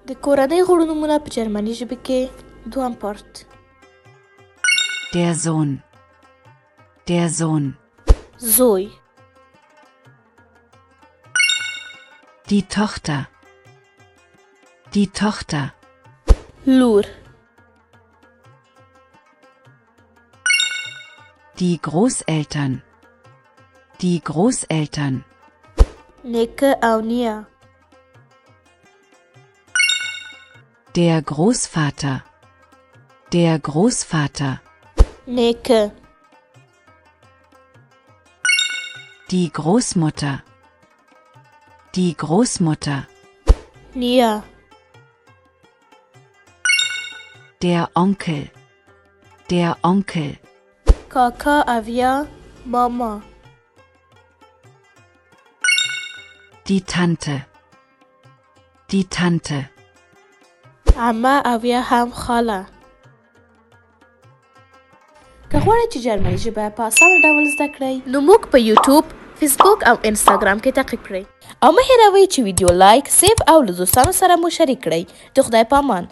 د کورنۍ غړو نومونه په جرمني ژبه کې دوهم پارت. Der Sohn. Der Sohn. زوی. Die Tochter. Die Tochter. لور. Die Großeltern. Die Großeltern. نیکه او نیا. Der Großvater. Der Großvater. نیکه. Die Großmutter. Die Großmutter. نیا. Der Onkel. Der Onkel. کاکا او یا ماما. Die Tante. Die Tante. عمه او یا هم خاله. که غواړئ چې جرمني ژبه په اسانه ډول زده کړئ نو موږ په یوټیوب، فیسبوک او انسټاګرام کې تعقیب کړئ او مه هېروئ چې ویډیو لایک، سیف او له دوستانو سره مو شریک کړئ. د خدای په امان.